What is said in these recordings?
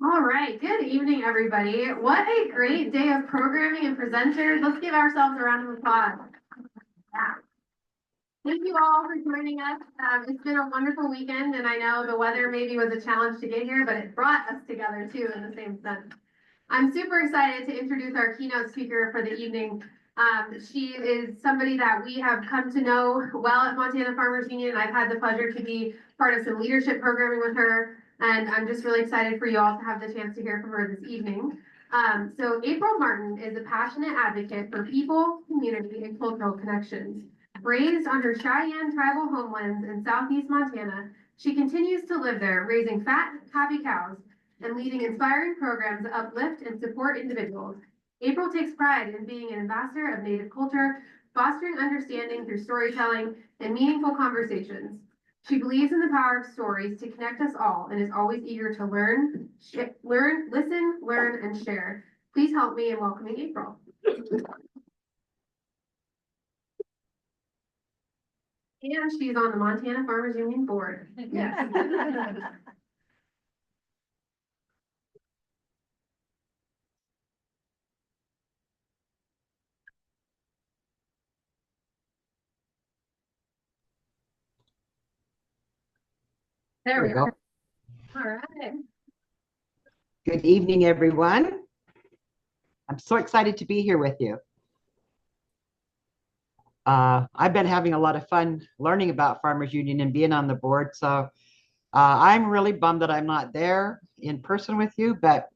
All right, good evening, everybody. What a great day of programming and presenters. Let's give ourselves a round of applause. Yeah. Thank you all for joining us. It's been a wonderful weekend, and I know the weather maybe was a challenge to get here, but it brought us together too in the same sense. I'm super excited to introduce our keynote speaker for the evening. She is somebody that we have come to know well at Montana Farmers Union. I've had the pleasure to be part of some leadership programming with her, and I'm just really excited for you all to have the chance to hear from her this evening. So April Martin is a passionate advocate for people, community, and cultural connections. Raised on her Cheyenne tribal homelands in southeast Montana, she continues to live there, raising fat, happy cows and leading inspiring programs to uplift and support individuals. April takes pride in being an ambassador of Native culture, fostering understanding through storytelling and meaningful conversations. She believes in the power of stories to connect us all and is always eager to listen, learn, and share. Please help me in welcoming April. And she's on the Montana Farmers Union board. Yes. There we go. All right. Good evening, everyone. I'm so excited to be here with you. I've been having a lot of fun learning about Farmers Union and being on the board. So I'm really bummed that I'm not there in person with you, but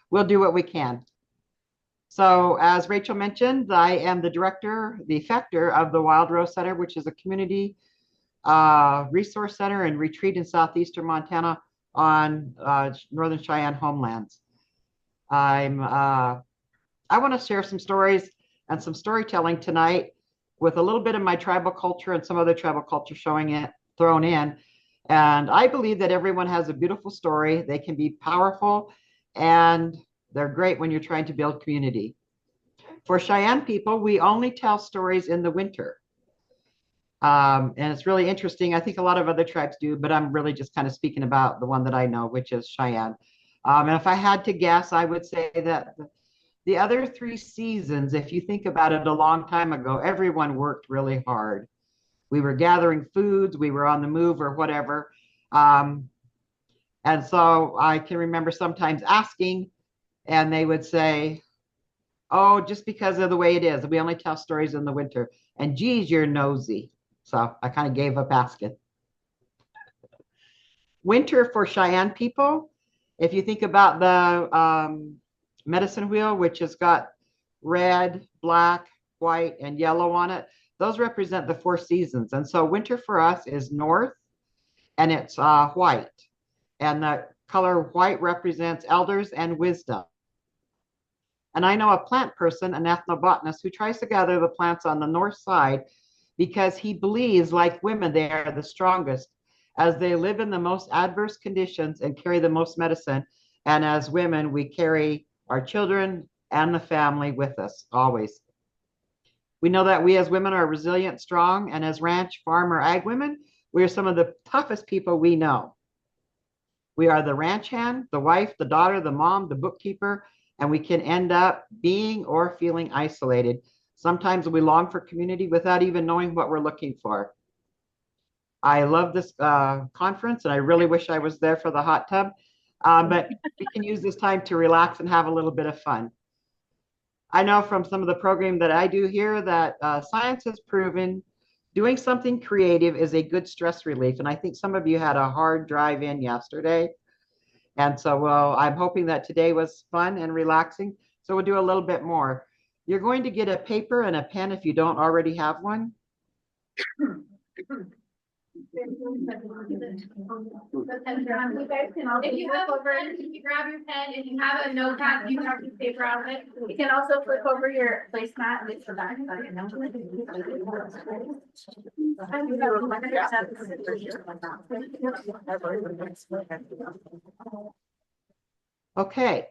we'll do what we can. So as Rachel mentioned, I am the director, the effector of the Wild Rose Center, which is a community resource center and retreat in southeastern Montana on Northern Cheyenne homelands. I want to share some stories and some storytelling tonight with a little bit of my tribal culture and some other tribal culture thrown in. And I believe that everyone has a beautiful story. They can be powerful and they're great when you're trying to build community. For Cheyenne people, we only tell stories in the winter. And it's really interesting. I think a lot of other tribes do, but I'm really just kind of speaking about the one that I know, which is Cheyenne. And if I had to guess, I would say that the other 3 seasons, if you think about it, a long time ago, everyone worked really hard. We were gathering foods, we were on the move or whatever. And so I can remember sometimes asking, and they would say, oh, just because of the way it is, we only tell stories in the winter. And geez, you're nosy. So I kind of gave up asking. Winter for Cheyenne people, if you think about the medicine wheel, which has got red, black, white, and yellow on it, those represent the 4 seasons. And so winter for us is north, and it's white. And the color white represents elders and wisdom. And I know a plant person, an ethnobotanist, who tries to gather the plants on the north side because he believes, like women, they are the strongest as they live in the most adverse conditions and carry the most medicine. And as women, we carry our children and the family with us always. We know that we as women are resilient, strong, and as ranch, farm, or ag women, we are some of the toughest people we know. We are the ranch hand, the wife, the daughter, the mom, the bookkeeper, and we can end up being or feeling isolated. Sometimes we long for community without even knowing what we're looking for. I love this conference, and I really wish I was there for the hot tub, but we can use this time to relax and have a little bit of fun. I know from some of the programming that I do here that science has proven doing something creative is a good stress relief. And I think some of you had a hard drive in yesterday. And so I'm hoping that today was fun and relaxing. So we'll do a little bit more. You're going to get a paper and a pen if you don't already have one. If you have a pen, you can grab your pen. If you have a notepad, you have your paper on it. You can also flip over your placemat and it's for that. Okay.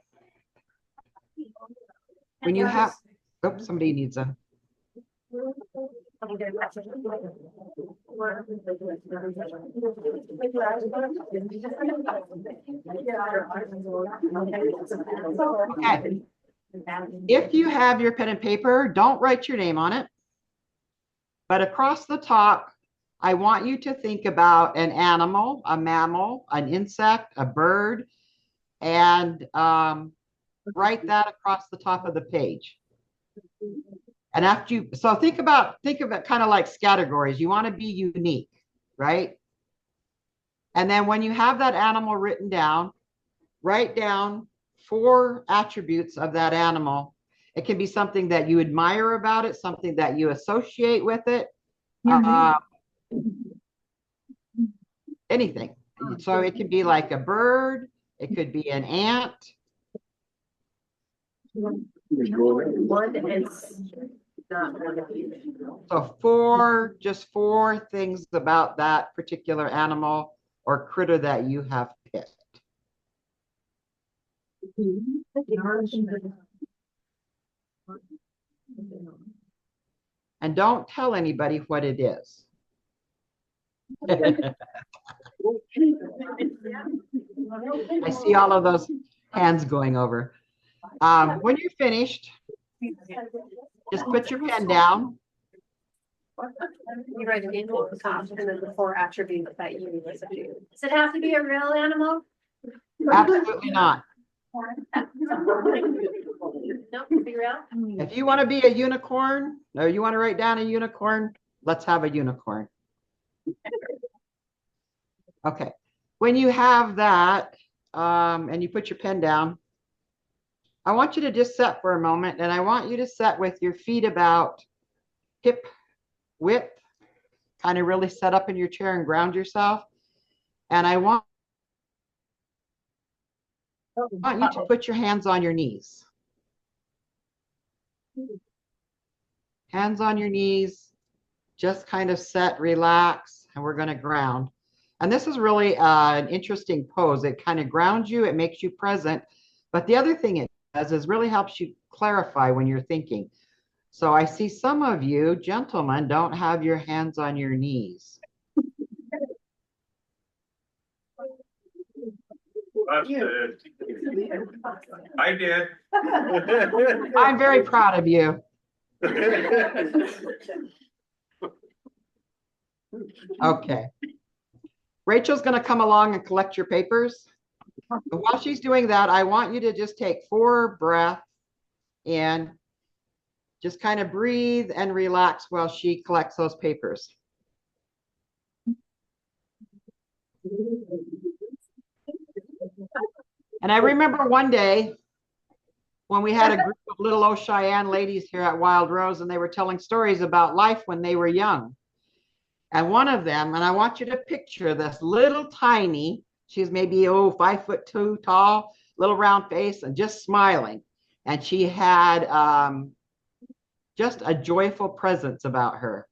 When you have, oh, somebody needs a. Okay. If you have your pen and paper, don't write your name on it. But across the top, I want you to think about an animal, a mammal, an insect, a bird, and write that across the top of the page. And after you, so think of it kind of like categories. You want to be unique, right? And then when you have that animal written down, write down 4 attributes of that animal. It can be something that you admire about it, something that you associate with it, anything. So it could be like a bird, it could be an ant. So just 4 things about that particular animal or critter that you have picked. And don't tell anybody what it is. I see all of those hands going over. When you're finished, just put your pen down. You write a name at the top and then the 4 attributes that you use. Does it have to be a real animal? Absolutely not. Nope, be real. If you want to be a unicorn or you want to write down a unicorn, let's have a unicorn. Okay. When you have that and you put your pen down, I want you to just set for a moment, and I want you to set with your feet about hip width, kind of really set up in your chair and ground yourself. And I want you to put your hands on your knees. Hands on your knees, just kind of set, relax, and we're going to ground. And this is really an interesting pose. It kind of grounds you, it makes you present. But the other thing it does is really helps you clarify when you're thinking. So I see some of you, gentlemen, don't have your hands on your knees. I did. I'm very proud of you. Okay. Rachel's going to come along and collect your papers. But while she's doing that, I want you to just take 4 breaths in. Just kind of breathe and relax while she collects those papers. And I remember one day when we had a group of little old Cheyenne ladies here at Wild Rose, and they were telling stories about life when they were young. And one of them, and I want you to picture this little tiny, she's maybe 5'2" tall, little round face, and just smiling. And she had just a joyful presence about her.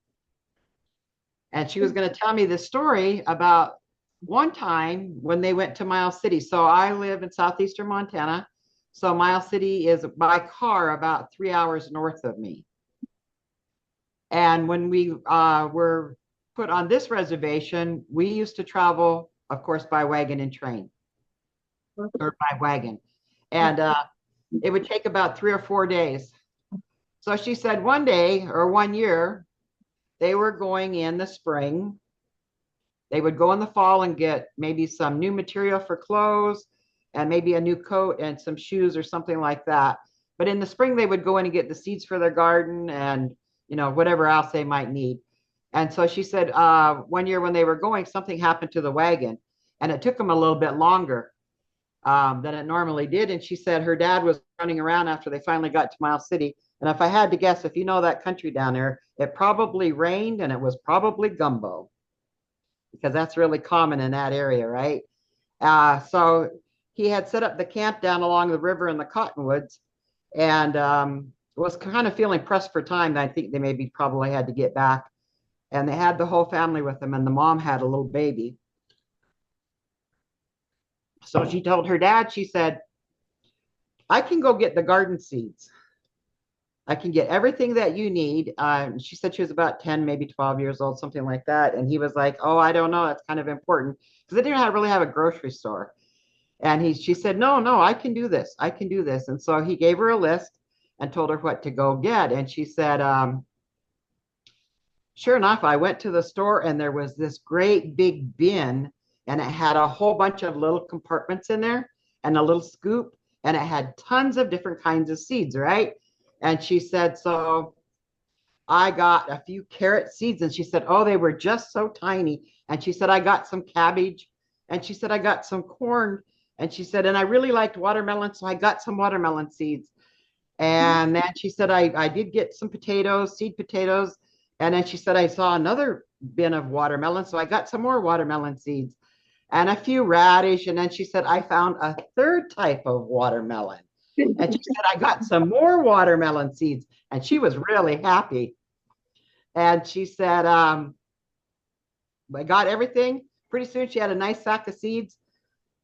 And she was going to tell me this story about one time when they went to Miles City. So I live in southeastern Montana. So Miles City is by car about 3 hours north of me. And when we were put on this reservation, we used to travel, of course, by wagon and train, or by wagon. And it would take about 3 or 4 days. So she said one day or one year, they were going in the spring. They would go in the fall and get maybe some new material for clothes and maybe a new coat and some shoes or something like that. But in the spring, they would go in and get the seeds for their garden and, you know, whatever else they might need. And so she said one year when they were going, something happened to the wagon, and it took them a little bit longer than it normally did. And she said her dad was running around after they finally got to Miles City. And if I had to guess, if you know that country down there, it probably rained and it was probably gumbo, because that's really common in that area, right? So he had set up the camp down along the river in the cottonwoods, and was kind of feeling pressed for time. I think they maybe probably had to get back. And they had the whole family with them, and the mom had a little baby. So she told her dad, she said, I can go get the garden seeds. I can get everything that you need. She said she was about 10, maybe 12 years old, something like that. And he was like, oh, I don't know. That's kind of important because they didn't really have a grocery store. And she said, no, no, I can do this. I can do this. And so he gave her a list and told her what to go get. And she said, sure enough, I went to the store and there was this great big bin and it had a whole bunch of little compartments in there and a little scoop and it had tons of different kinds of seeds, right? And she said, so I got a few carrot seeds and she said, oh, they were just so tiny. And she said, I got some cabbage and she said, I got some corn. And she said, and I really liked watermelon, so I got some watermelon seeds. And then she said, I did get some potatoes, seed potatoes. And then she said, I saw another bin of watermelon, so I got some more watermelon seeds and a few radish. And then she said, I found a third type of watermelon. And she said, I got some more watermelon seeds. And she was really happy. And she said, I got everything. Pretty soon she had a nice sack of seeds.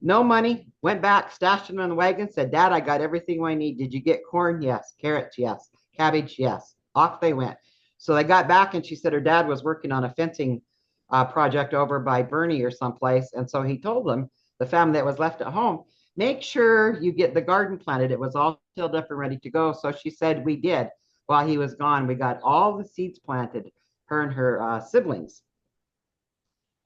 No money, went back, stashed them in the wagon, said, Dad, I got everything I need. Did you get corn? Yes. Carrots? Yes. Cabbage? Yes. Off they went. So they got back and she said her dad was working on a fencing project over by Bernie or someplace. And so he told them, the family that was left at home, make sure you get the garden planted. It was all tilled up and ready to go. So she said, we did. While he was gone, we got all the seeds planted, her and her siblings.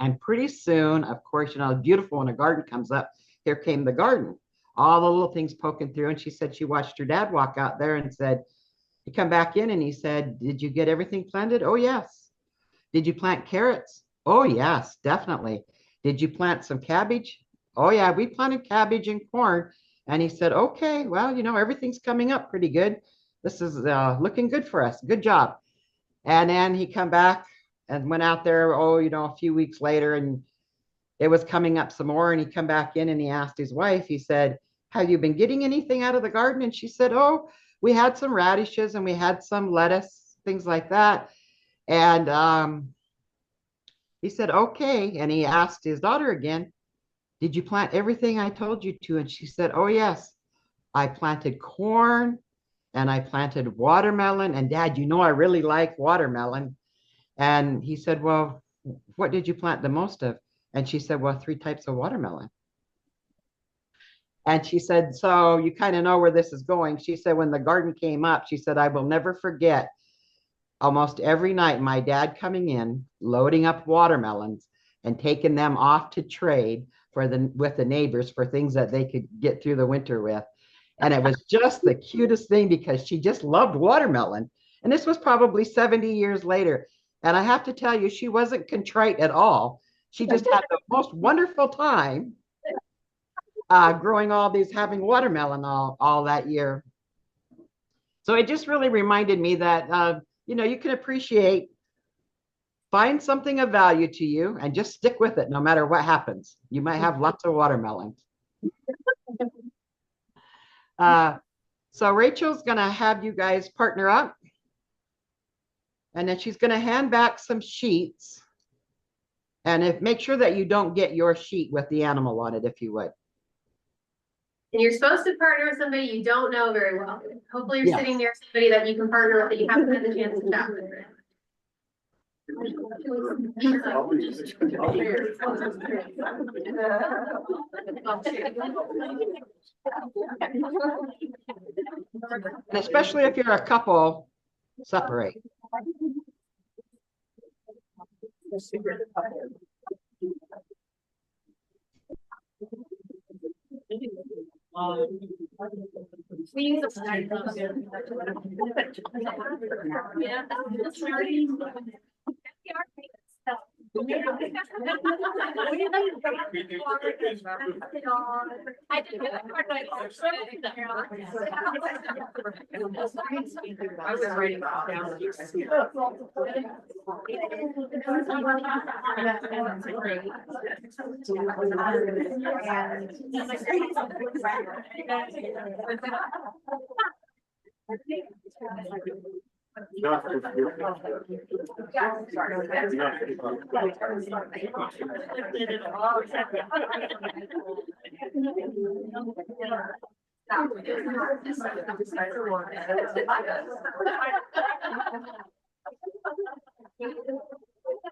And pretty soon, of course, beautiful when a garden comes up, here came the garden, all the little things poking through. And she said she watched her dad walk out there and said, he come back in and he said, did you get everything planted? Oh, yes. Did you plant carrots? Oh, yes, definitely. Did you plant some cabbage? Oh, yeah, we planted cabbage and corn. And he said, okay, well, everything's coming up pretty good. This is looking good for us. Good job. And then he come back and went out there, a few weeks later, and it was coming up some more. And he come back in and he asked his wife, he said, have you been getting anything out of the garden? And she said, oh, we had some radishes and we had some lettuce, things like that. And he said, okay. And he asked his daughter again, did you plant everything I told you to? And she said, oh, yes, I planted corn and I planted watermelon. And Dad, I really like watermelon. And he said, well, what did you plant the most of? And she said, well, 3 types of watermelon. And she said, so you kind of know where this is going. She said, when the garden came up, she said, I will never forget almost every night my dad coming in, loading up watermelons and taking them off to trade with the neighbors for things that they could get through the winter with. And it was just the cutest thing because she just loved watermelon. And this was probably 70 years later. And I have to tell you, she wasn't contrite at all. She just had the most wonderful time growing having watermelon all that year. So it just really reminded me that, you can appreciate, find something of value to you and just stick with it no matter what happens. You might have lots of watermelons. So Rachel's going to have you guys partner up. And then she's going to hand back some sheets. And make sure that you don't get your sheet with the animal on it, if you would. And you're supposed to partner with somebody you don't know very well. Hopefully you're sitting near somebody that you can partner with that you haven't had the chance to chat with. And especially if you're a couple, separate. I was writing down.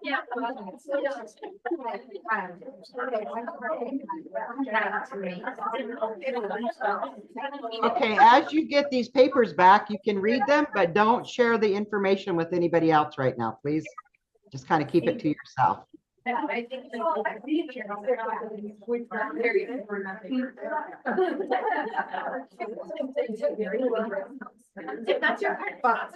Yeah. Okay, as you get these papers back, you can read them, but don't share the information with anybody else right now, please. Just kind of keep it to yourself. If that's your box.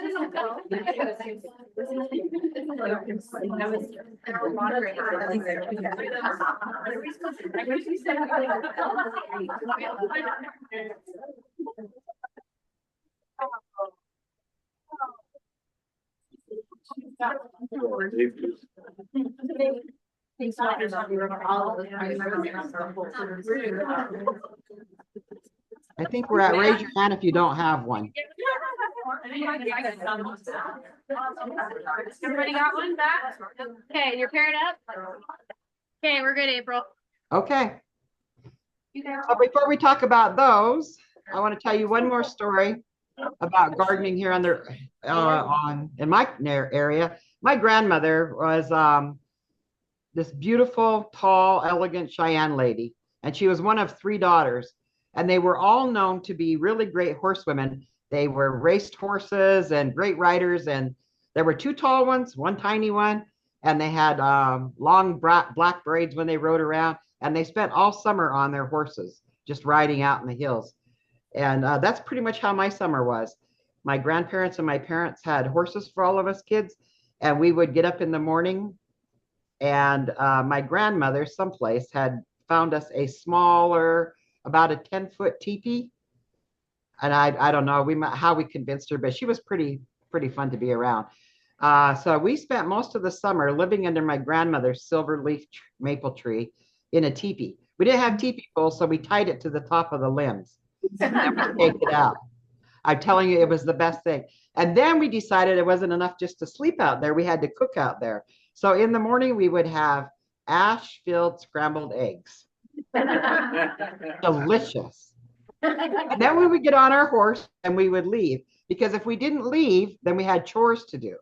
I think we're at raise your hand if you don't have one. Everybody got one back? Okay, you're paired up? Okay, we're good, April. Okay. So before we talk about those, I want to tell you one more story about gardening here in my area. My grandmother was this beautiful, tall, elegant Cheyenne lady, and she was one of 3 daughters, and they were all known to be really great horsewomen. They were raced horses and great riders, and there were 2 tall ones, 1 tiny one, and they had long black braids when they rode around, and they spent all summer on their horses, just riding out in the hills. And that's pretty much how my summer was. My grandparents and my parents had horses for all of us kids, and we would get up in the morning, and my grandmother someplace had found us a smaller, about a 10-foot teepee. And I don't know how we convinced her, but she was pretty fun to be around. So we spent most of the summer living under my grandmother's silver leaf maple tree in a teepee. We didn't have teepee poles, so we tied it to the top of the limbs and we take it out. I'm telling you, it was the best thing. And then we decided it wasn't enough just to sleep out there. We had to cook out there. So in the morning, we would have ash-filled scrambled eggs. Delicious. And then we would get on our horse and we would leave, because if we didn't leave, then we had chores to do.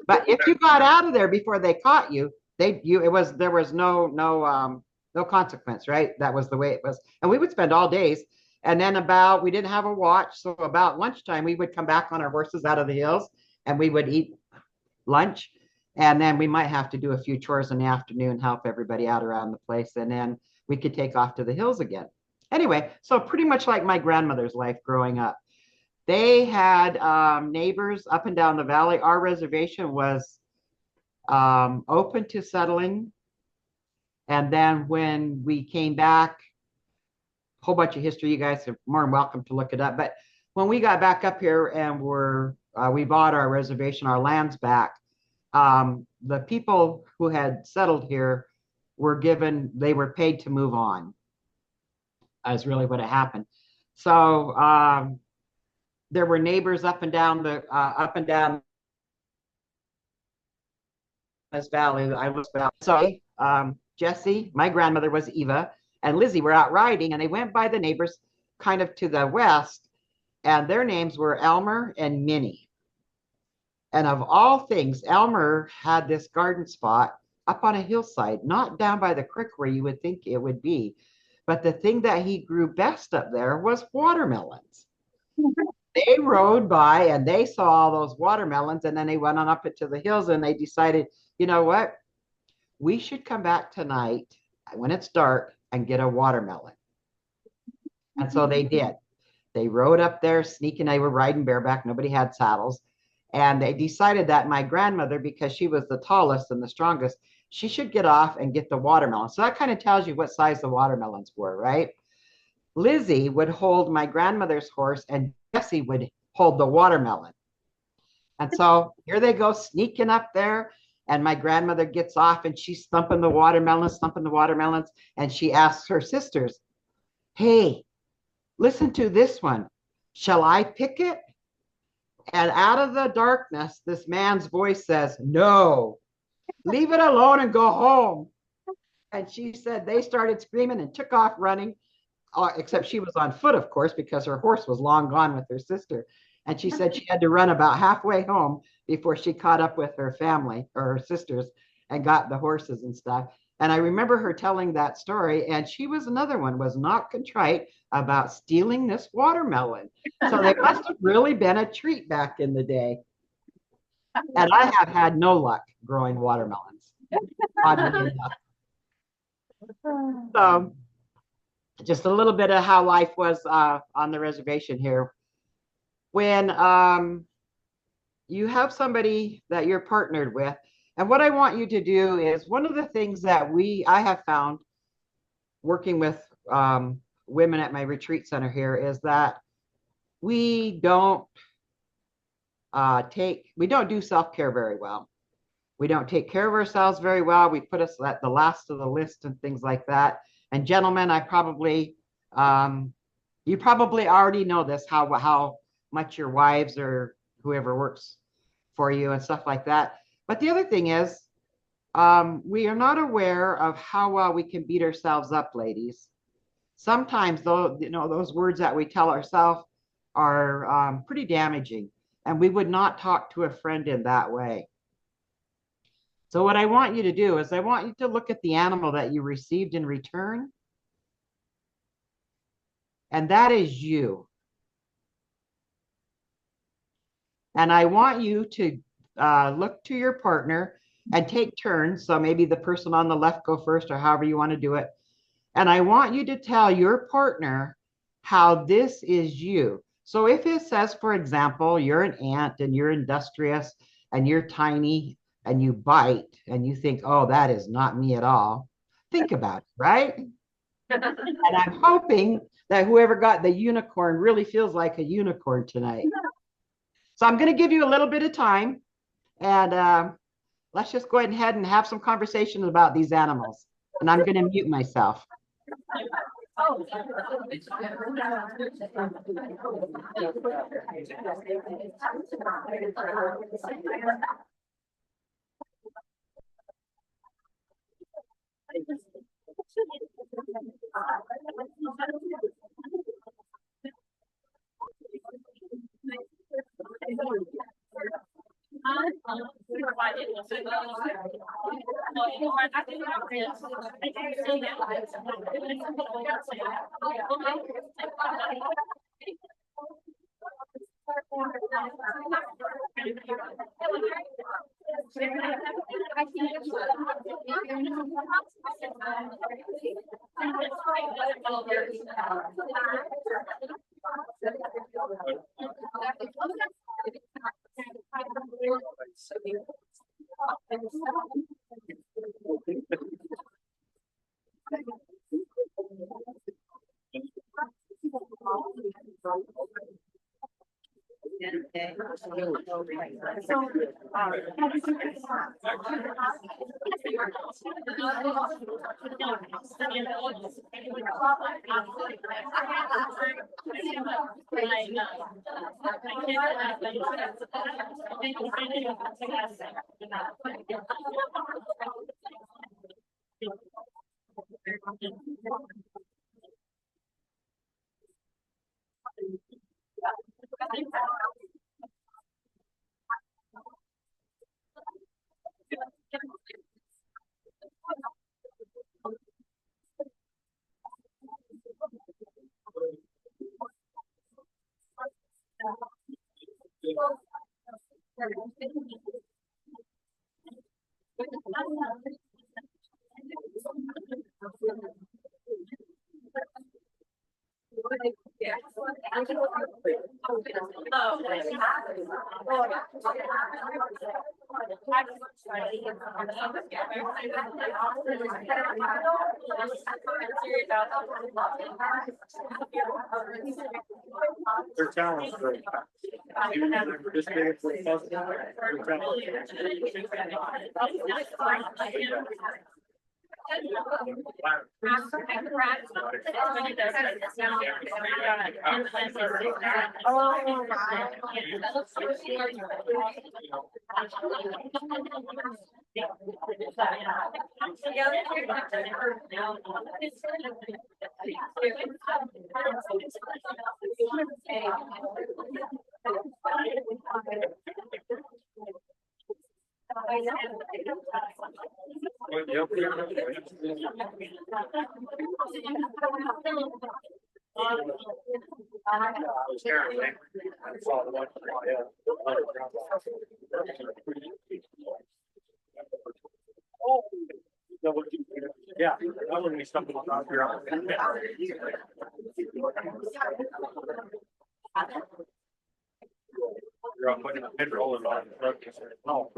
But if you got out of there before they caught you, there was no consequence, right? That was the way it was. And we would spend all days. And then we didn't have a watch, so about lunchtime we would come back on our horses out of the hills and we would eat lunch, and then we might have to do a few chores in the afternoon, help everybody out around the place, and then we could take off to the hills again. Anyway, so pretty much like my grandmother's life growing up. They had neighbors up and down the valley. Our reservation was open to settling. And then when we came back, a whole bunch of history, you guys are more than welcome to look it up. But when we got back up here and we bought our reservation, our lands back, the people who had settled here they were paid to move on. Is really what had happened. So there were neighbors up and down this valley. I was so Jessie, my grandmother was Eva, and Lizzie were out riding, and they went by the neighbors kind of to the west, and their names were Elmer and Minnie. And of all things, Elmer had this garden spot up on a hillside, not down by the creek where you would think it would be. But the thing that he grew best up there was watermelons. They rode by and they saw all those watermelons, and then they went on up into the hills and they decided, you know what? We should come back tonight when it's dark and get a watermelon. And so they did. They rode up there sneaking. They were riding bareback. Nobody had saddles. And they decided that my grandmother, because she was the tallest and the strongest, she should get off and get the watermelon. So that kind of tells you what size the watermelons were, right? Lizzie would hold my grandmother's horse and Jessie would hold the watermelon. And so here they go sneaking up there, and my grandmother gets off and she's thumping the watermelons. And she asks her sisters, hey, listen to this one. Shall I pick it? And out of the darkness, this man's voice says, no, leave it alone and go home. And she said they started screaming and took off running. except she was on foot, of course, because her horse was long gone with her sister. And she said she had to run about halfway home before she caught up with her family or her sisters and got the horses and stuff. And I remember her telling that story, and she was another one, was not contrite about stealing this watermelon. So they must have really been a treat back in the day. And I have had no luck growing watermelons, oddly enough. So just a little bit of how life was on the reservation here. When you have somebody that you're partnered with, and what I want you to do is, one of the things that I have found working with women at my retreat center here is that we don't do self-care very well. We don't take care of ourselves very well. We put us at the last of the list and things like that. And gentlemen, you probably already know this, how much your wives or whoever works for you and stuff like that. But the other thing is, we are not aware of how well we can beat ourselves up, ladies. Sometimes, though, those words that we tell ourselves are pretty damaging, and we would not talk to a friend in that way. So what I want you to do is I want you to look at the animal that you received in return, and that is you. And I want you to look to your partner and take turns. So maybe the person on the left go first, or however you want to do it. And I want you to tell your partner how this is you. So if it says, for example, you're an ant and you're industrious and you're tiny and you bite and you think, oh, that is not me at all. Think about it, right? And I'm hoping that whoever got the unicorn really feels like a unicorn tonight. So I'm going to give you a little bit of time, and let's just go ahead and have some conversations about these animals. And I'm going to mute myself. Their talent is great. Even though they participated for a festival, their talent is Yeah, that would be something about here. You're putting a mid roller on. Oh,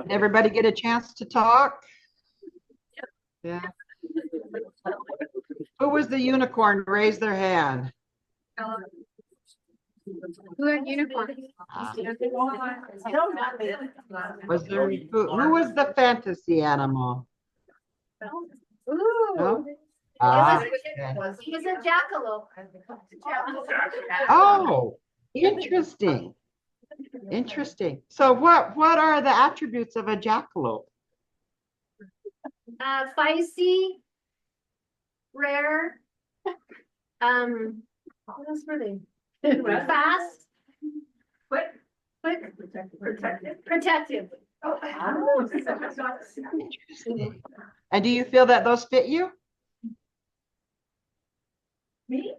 Everybody get a chance to talk? Yeah. Who was the unicorn? Raise their hand. Who had unicorns? Was there, who was the fantasy animal? Ooh. No? It Ah, was, okay. he was a jackalope. Oh, interesting. Interesting. So what are the attributes of a jackalope? Feisty, rare. What else were they? Fast. Quick. Protective. Interesting. And do you feel that those fit you? Me?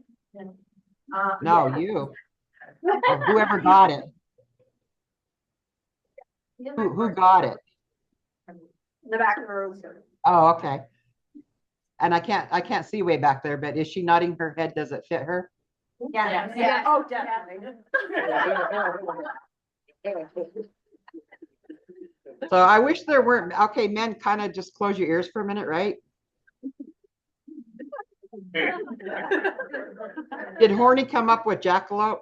No, you. Or whoever got it. Who got it? In the back of the room. Oh, okay. And I can't see way back there, but is she nodding her head? Does it fit her? Yeah. Oh, definitely. So I wish there weren't, okay, men, kind of just close your ears for a minute, right? Did Horny come up with jackalope?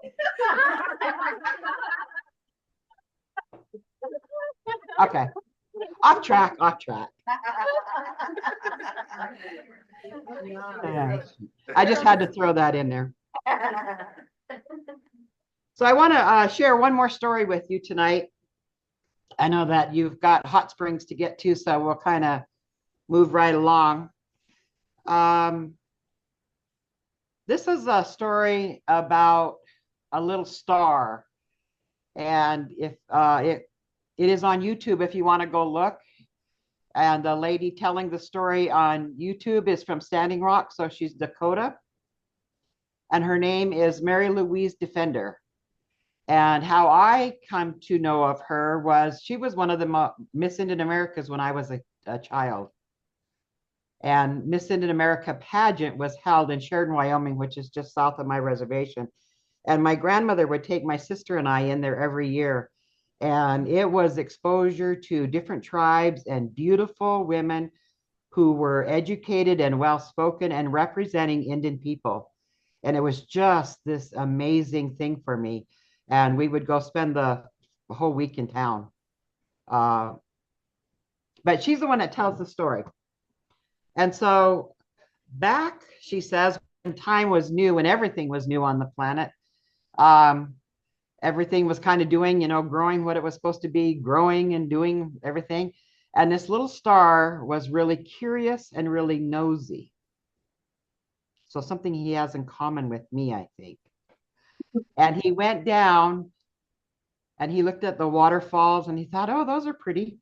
Okay, off track, off track. I just had to throw that in there. So I want to share one more story with you tonight. I know that you've got hot springs to get to, so we'll kind of move right along. This is a story about a little star, and if it is on YouTube if you want to go look. And the lady telling the story on YouTube is from Standing Rock, so she's Dakota, and her name is Mary Louise Defender. And how I come to know of her was she was one of the Miss Indian Americas when I was a child. And Miss Indian America pageant was held in Sheridan, Wyoming, which is just south of my reservation. And my grandmother would take my sister and I in there every year. And it was exposure to different tribes and beautiful women who were educated and well-spoken and representing Indian people. And it was just this amazing thing for me. And we would go spend the whole week in town. But she's the one that tells the story. And so back, she says, when time was new and everything was new on the planet, everything was kind of doing, growing what it was supposed to be, growing and doing everything. And this little star was really curious and really nosy. So something he has in common with me, I think. And he went down and he looked at the waterfalls and he thought, oh, those are pretty.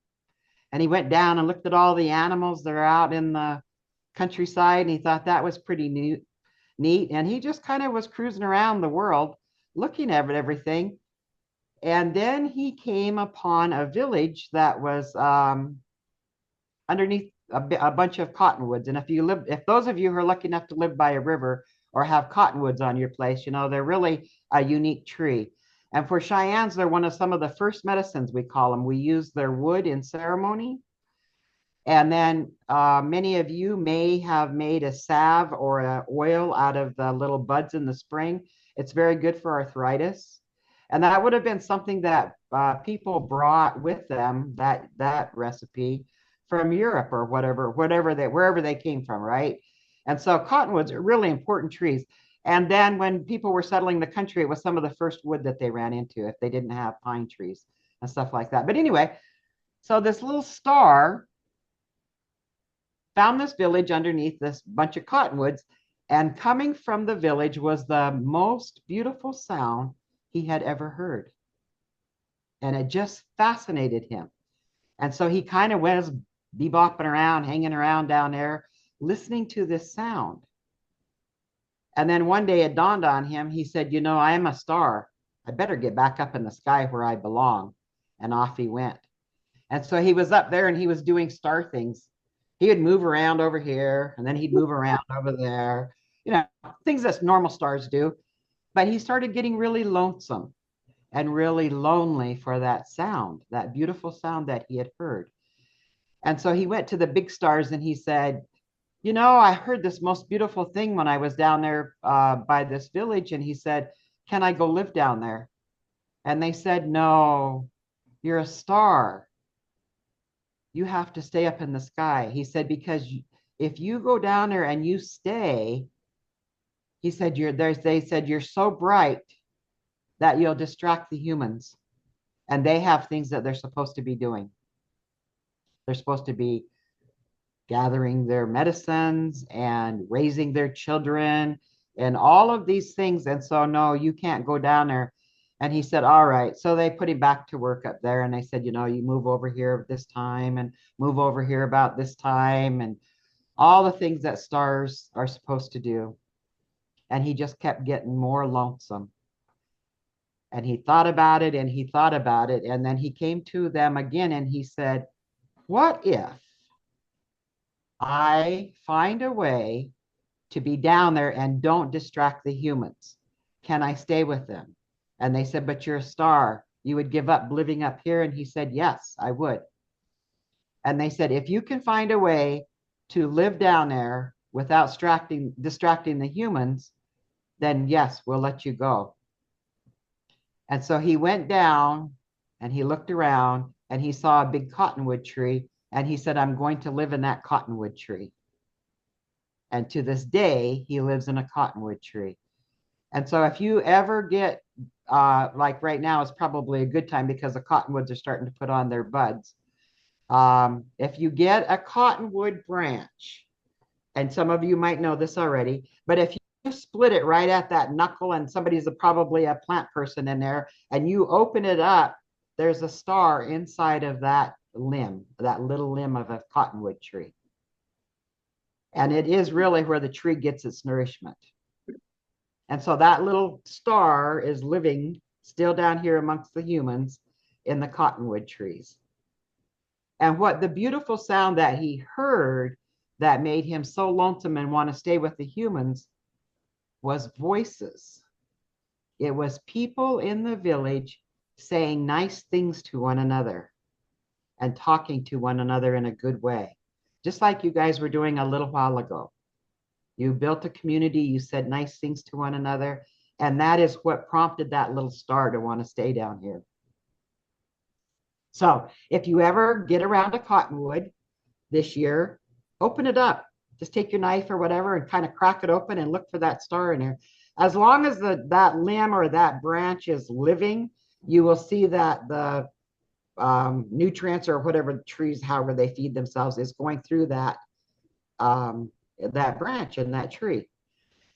And he went down and looked at all the animals that are out in the countryside. And he thought that was pretty neat. And he just kind of was cruising around the world looking at everything. And then he came upon a village that was underneath a bunch of cottonwoods. And if those of you who are lucky enough to live by a river or have cottonwoods on your place, they're really a unique tree. And for Cheyennes, they're one of some of the first medicines, we call them. We use their wood in ceremony. And then many of you may have made a salve or an oil out of the little buds in the spring. It's very good for arthritis. And that would have been something that people brought with them, that recipe from Europe or wherever they came from, right? And so cottonwoods are really important trees. And then when people were settling the country, it was some of the first wood that they ran into if they didn't have pine trees and stuff like that. But anyway, so this little star found this village underneath this bunch of cottonwoods, and coming from the village was the most beautiful sound he had ever heard. And it just fascinated him. And so he kind of was bebopping around, hanging around down there, listening to this sound. And then one day it dawned on him. He said, I am a star. I better get back up in the sky where I belong. And off he went. And so he was up there and he was doing star things. He would move around over here and then he'd move around over there, things that normal stars do. But he started getting really lonesome and really lonely for that sound, that beautiful sound that he had heard. And so he went to the big stars and he said, I heard this most beautiful thing when I was down there by this village. And he said, can I go live down there? And they said, no, you're a star. You have to stay up in the sky. He said, because if you go down there and you stay, he said, they said, you're so bright that you'll distract the humans. And they have things that they're supposed to be doing. They're supposed to be gathering their medicines and raising their children and all of these things. And so, no, you can't go down there. And he said, all right. So they put him back to work up there. And they said, you move over here this time and move over here about this time and all the things that stars are supposed to do. And he just kept getting more lonesome. And he thought about it and he thought about it. And then he came to them again and he said, what if I find a way to be down there and don't distract the humans? Can I stay with them? And they said, but you're a star. You would give up living up here? And he said, yes, I would. And they said, if you can find a way to live down there without distracting the humans, then yes, we'll let you go. And so he went down and he looked around and he saw a big cottonwood tree. And he said, I'm going to live in that cottonwood tree. And to this day, he lives in a cottonwood tree. And so if you ever get, like right now is probably a good time because the cottonwoods are starting to put on their buds. If you get a cottonwood branch, and some of you might know this already, but if you split it right at that knuckle and somebody's probably a plant person in there and you open it up, there's a star inside of that limb, that little limb of a cottonwood tree. And it is really where the tree gets its nourishment. And so that little star is living still down here amongst the humans in the cottonwood trees. And what the beautiful sound that he heard that made him so lonesome and want to stay with the humans was voices. It was people in the village saying nice things to one another and talking to one another in a good way, just like you guys were doing a little while ago. You built a community, you said nice things to one another, and that is what prompted that little star to want to stay down here. So if you ever get around a cottonwood this year, open it up. Just take your knife or whatever and kind of crack it open and look for that star in there. As long as that limb or that branch is living, you will see that the nutrients or whatever the trees, however they feed themselves, is going through that that branch in that tree.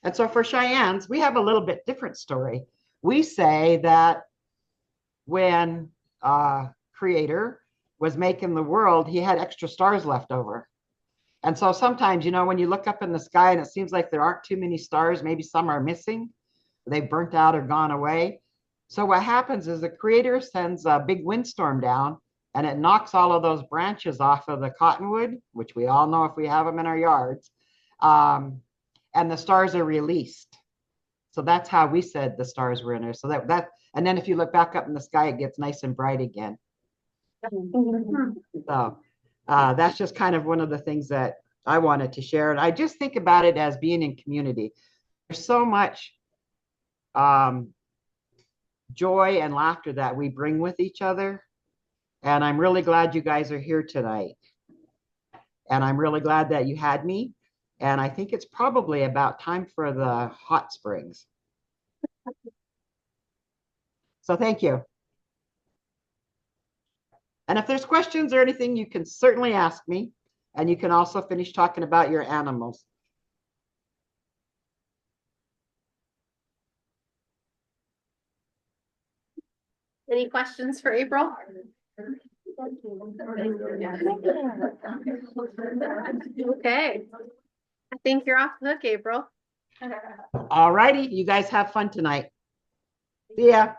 And so for Cheyennes, we have a little bit different story. We say that when Creator was making the world, he had extra stars left over. And so sometimes, you know, when you look up in the sky and it seems like there aren't too many stars, maybe some are missing, they've burnt out or gone away. So what happens is the Creator sends a big windstorm down and it knocks all of those branches off of the cottonwood, which we all know if we have them in our yards, and the stars are released. So that's how we said the stars were in there. So that and then if you look back up in the sky, it gets nice and bright again. So that's just kind of one of the things that I wanted to share. And I just think about it as being in community. There's so much joy and laughter that we bring with each other. And I'm really glad you guys are here tonight. And I'm really glad that you had me. And I think it's probably about time for the hot springs. So thank you. And if there's questions or anything, you can certainly ask me. And you can also finish talking about your animals. Any questions for April? Okay. I think you're off the hook, April. All righty. You guys have fun tonight. See ya.